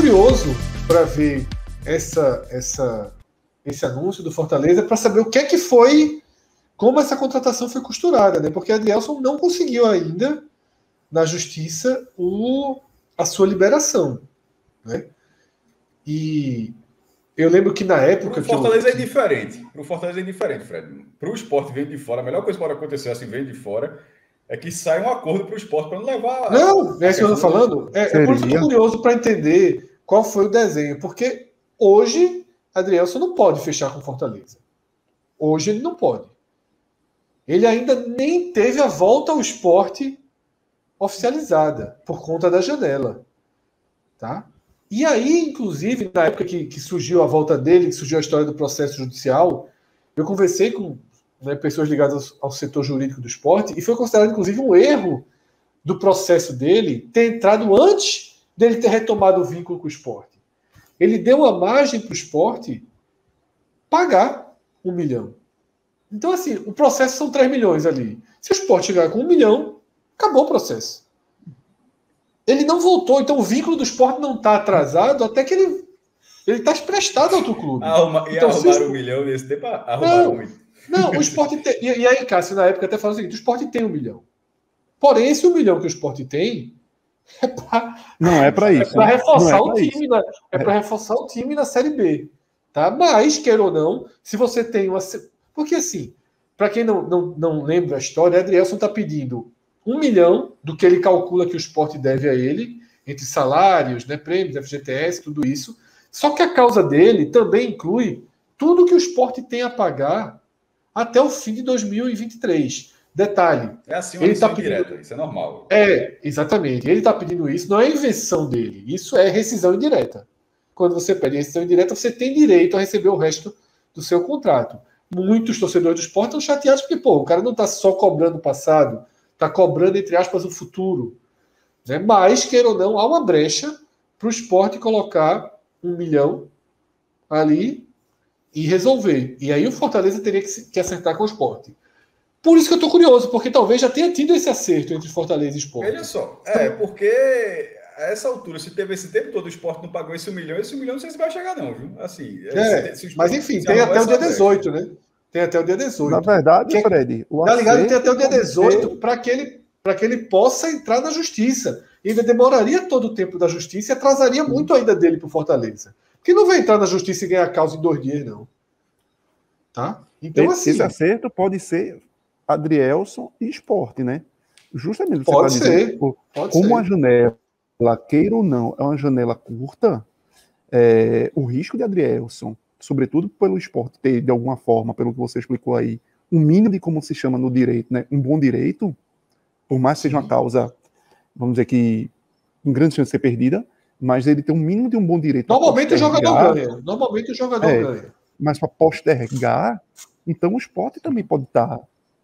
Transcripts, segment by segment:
curioso para ver esse anúncio do Fortaleza, para saber o que é que foi, como essa contratação foi costurada, né? Porque Adrielson não conseguiu ainda, na justiça, a sua liberação, né? E eu lembro que na época... Para o Fortaleza é diferente. Para o Fortaleza é diferente, Fred. Para o Sport vir de fora, a melhor coisa que pode acontecer assim, vem de fora, é que sai um acordo para o Sport para não levar... Não, é isso que eu estou falando. É por isso que eu estou curioso para entender qual foi o desenho. Porque hoje, Adrielson não pode fechar com Fortaleza. Hoje ele não pode. Ele ainda nem teve a volta ao Sport oficializada, por conta da janela. Tá? E aí, inclusive, na época que surgiu a volta dele, que surgiu a história do processo judicial, eu conversei com pessoas ligadas ao setor jurídico do Sport, e foi considerado, inclusive, um erro do processo dele ter entrado antes dele ter retomado o vínculo com o Sport. Ele deu uma margem para o Sport pagar 1 milhão. Então, assim, o processo são 3 milhões ali. Se o Sport chegar com 1 milhão, acabou o processo. Ele não voltou, então o vínculo do Sport não está atrasado até que ele está emprestado a outro clube. Então, arrumaram 1 milhão nesse tempo, arrumaram muito. Não, o Sport tem... E aí, Cássio, na época até falou o seguinte, o Sport tem 1 milhão. Porém, esse 1 milhão que o Sport tem não é para isso. É para reforçar o time. É para reforçar o time na Série B. Tá? Mas, queira ou não, se você tem uma... Porque, assim, para quem não lembra a história, Adrielson está pedindo 1 milhão do que ele calcula que o Sport deve a ele, entre salários, né, prêmios, FGTS, tudo isso. Só que a causa dele também inclui tudo que o Sport tem a pagar até o fim de 2023. Detalhe. É assim uma lição indireta, isso é normal. Exatamente. Ele está pedindo isso, não é invenção dele. Isso é rescisão indireta. Quando você pede rescisão indireta, você tem direito a receber o resto do seu contrato. Muitos torcedores do Sport estão chateados porque, o cara não está só cobrando o passado, está cobrando, entre aspas, o futuro. Né? Mas, queira ou não, há uma brecha para o Sport colocar 1 milhão ali e resolver. E aí o Fortaleza teria que acertar com o Sport. Por isso que eu estou curioso, porque talvez já tenha tido esse acerto entre Fortaleza e Sport. Veja só, porque a essa altura, se teve esse tempo todo o Sport não pagou esse 1 milhão não sei se vai chegar não, viu? Assim, mas enfim, tem até o dia 18, né? Tem até o dia 18. Na verdade, Fred, tá ligado? Tem até o dia 18 para que ele possa entrar na justiça. E ainda demoraria todo o tempo da justiça e atrasaria muito ainda dele para o Fortaleza. Porque não vai entrar na justiça e ganhar a causa em 2 dias, não. Tá? Então, esse acerto pode ser Adrielson e Sport, né? Justamente você pode está dizendo, como a janela, queira ou não, é uma janela curta, o risco de Adrielson, sobretudo pelo Sport ter, de alguma forma, pelo que você explicou aí, um mínimo de como se chama no direito, né? Um bom direito, por mais que seja uma causa, vamos dizer que com grande chance de ser perdida, mas ele tem um mínimo de um bom direito. Normalmente o jogador ganha. Mas para postergar, então o Sport também pode estar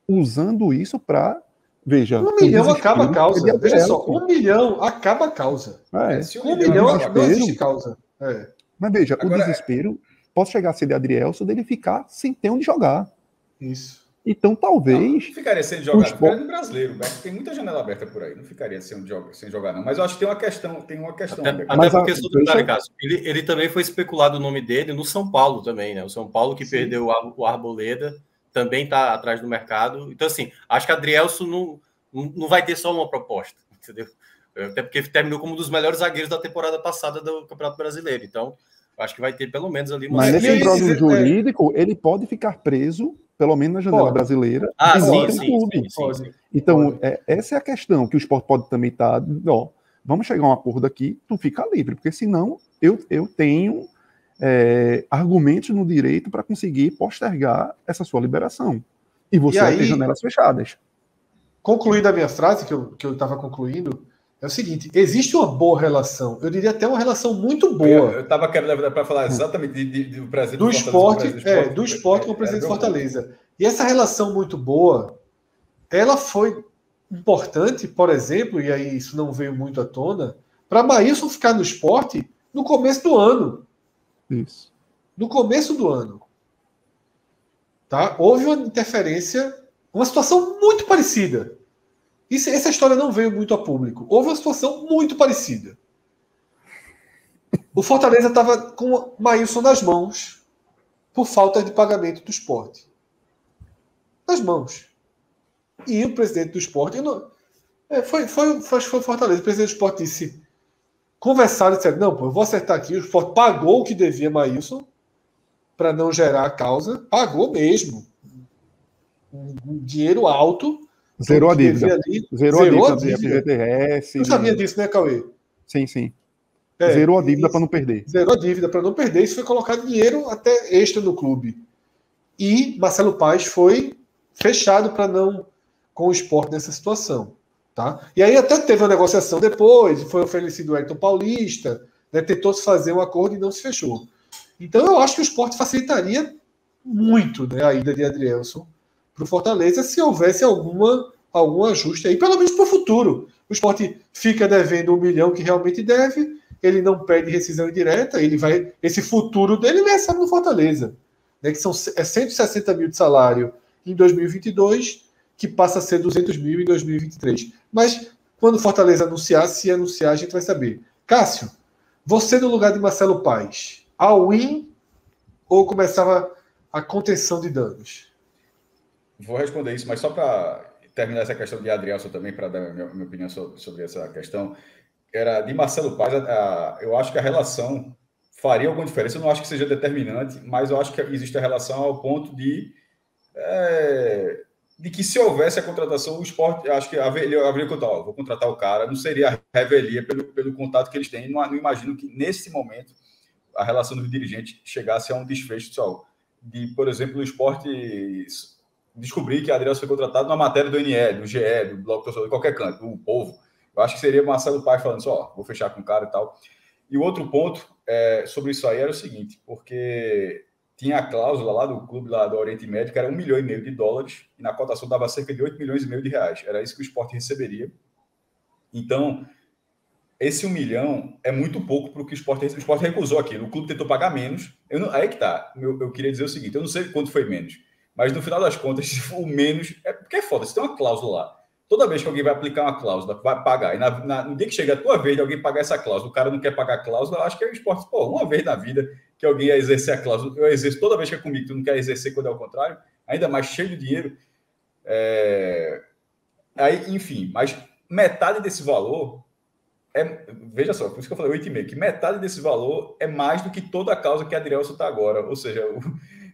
usando isso para... Veja, 1 milhão acaba a causa. Veja só, 1 milhão acaba a causa. 1 milhão não existe causa. Mas veja, agora, o desespero pode chegar a ser de Adrielson dele ficar sem ter onde jogar. Isso. Então talvez... Não ficaria sem jogar, ficaria no brasileiro. Tem muita janela aberta por aí. Não ficaria sem jogar, não. Mas eu acho que tem uma questão. Até porque, ele também foi especulado o nome dele no São Paulo também, né? O São Paulo que perdeu o Arboleda também está atrás do mercado. Então, assim, acho que Adrielson não vai ter só uma proposta, entendeu? Até porque terminou como um dos melhores zagueiros da temporada passada do Campeonato Brasileiro. Então, acho que vai ter pelo menos ali... Mas nesse imbróglio jurídico, ele pode ficar preso, pelo menos na janela brasileira. Sim. Então, essa é a questão, que o Sport pode também estar... vamos chegar a um acordo aqui, tu fica livre, porque senão eu tenho... argumentos no direito para conseguir postergar essa sua liberação. E você vai ter janelas fechadas. Concluindo a minha frase, que eu estava concluindo, é o seguinte: existe uma boa relação, eu diria até uma relação muito boa. Eu estava querendo para falar exatamente do presidente do Sport com o presidente de Fortaleza. E essa relação muito boa, ela foi importante, por exemplo, e aí isso não veio muito à tona, para Maílson ficar no Sport no começo do ano. Isso. No começo do ano. Tá? Houve uma interferência, uma situação muito parecida. Essa história não veio muito a público. Houve uma situação muito parecida. O Fortaleza estava com o Maílson nas mãos por falta de pagamento do Sport. Nas mãos. E o presidente do Sport... Foi o Fortaleza. O presidente do Sport disse... Conversaram e disseram, não, pô, eu vou acertar aqui. O Sport pagou o que devia Maílson para não gerar a causa. Pagou mesmo. Um dinheiro alto. Zerou a dívida. Zerou a dívida. FGTS. Não sabia disso, né, Cauê? Sim. Zerou a dívida para não perder. Zerou a dívida para não perder. Isso foi colocado dinheiro até extra no clube. E Marcelo Paes foi fechado para não com o Sport nessa situação. Tá? E aí até teve uma negociação depois, foi oferecido o Ayrton Paulista, né, tentou-se fazer um acordo e não se fechou. Então eu acho que o Sport facilitaria muito, né, a ida de Adrielson para o Fortaleza se houvesse algum ajuste aí, pelo menos para o futuro. O Sport fica devendo 1 milhão que realmente deve, ele não pede rescisão indireta, esse futuro dele ele recebe no Fortaleza, né, que são 160 mil de salário em 2022, que passa a ser 200 mil em 2023. Mas, quando o Fortaleza anunciar, se anunciar, a gente vai saber. Cássio, você no lugar de Marcelo Paes, all-in ou começava a contenção de danos? Vou responder isso, mas só para terminar essa questão de Adrielson também, para dar minha opinião sobre essa questão, era de Marcelo Paes, eu acho que a relação faria alguma diferença. Eu não acho que seja determinante, mas eu acho que existe a relação ao ponto de que se houvesse a contratação, o Sport, acho que haveria contato, vou contratar o cara, não seria a revelia pelo contato que eles têm. Não imagino que, nesse momento, a relação dos dirigentes chegasse a um desfecho só. Por exemplo, o Sport descobrir que Adrielson foi contratado numa matéria do NE, do GE, do Bloco Torcedor, de qualquer canto, do Povo. Eu acho que seria Marcelo Paes falando só, vou fechar com o cara e tal. E o outro ponto sobre isso aí era o seguinte, porque tinha a cláusula lá do clube lá do Oriente Médio, que era $1,5 milhão e na cotação dava cerca de $8,5 milhões. Era isso que o Sport receberia. Então, esse 1 milhão é muito pouco para o que o Sport recebeu. O Sport recusou aquilo. O clube tentou pagar menos. Aí que tá. Eu queria dizer o seguinte, eu não sei quanto foi menos, mas no final das contas, se for o menos... Porque é foda, você tem uma cláusula lá. Toda vez que alguém vai aplicar uma cláusula, vai pagar, e no dia que chega a tua vez de alguém pagar essa cláusula, o cara não quer pagar a cláusula, eu acho que é o Sport, uma vez na vida que alguém ia exercer a cláusula, eu exerço toda vez que é comigo, tu não quer exercer quando é o contrário, ainda mais cheio de dinheiro. Aí, enfim, mas metade desse valor veja só, por isso que eu falei 8,5, que metade desse valor é mais do que toda a causa que a Adrielson está agora, ou seja,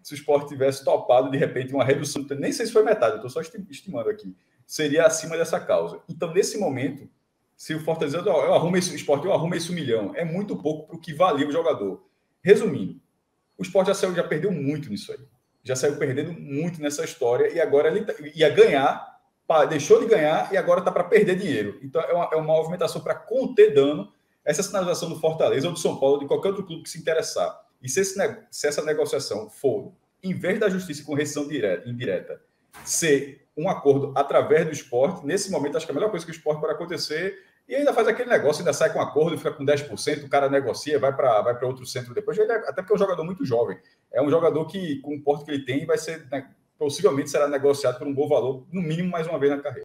se o Sport tivesse topado de repente uma redução, nem sei se foi metade, eu estou só estimando aqui, seria acima dessa causa. Então, nesse momento, se o Fortaleza, eu arrumo esse $1 milhão, é muito pouco para o que valia o jogador. Resumindo, o Sport já perdeu muito nisso aí. Já saiu perdendo muito nessa história e agora ele ia ganhar, deixou de ganhar e agora está para perder dinheiro. Então, é uma movimentação para conter dano. Essa sinalização do Fortaleza ou do São Paulo, de qualquer outro clube que se interessar. E se essa negociação for, em vez da justiça com rescisão indireta, ser um acordo através do Sport, nesse momento acho que a melhor coisa que o Sport pode acontecer, e ainda faz aquele negócio, ainda sai com um acordo, fica com 10%, o cara negocia, vai para outro centro depois, até porque é um jogador muito jovem, é um jogador que, com o porte que ele tem, vai ser, possivelmente será negociado por um bom valor, no mínimo mais uma vez na carreira.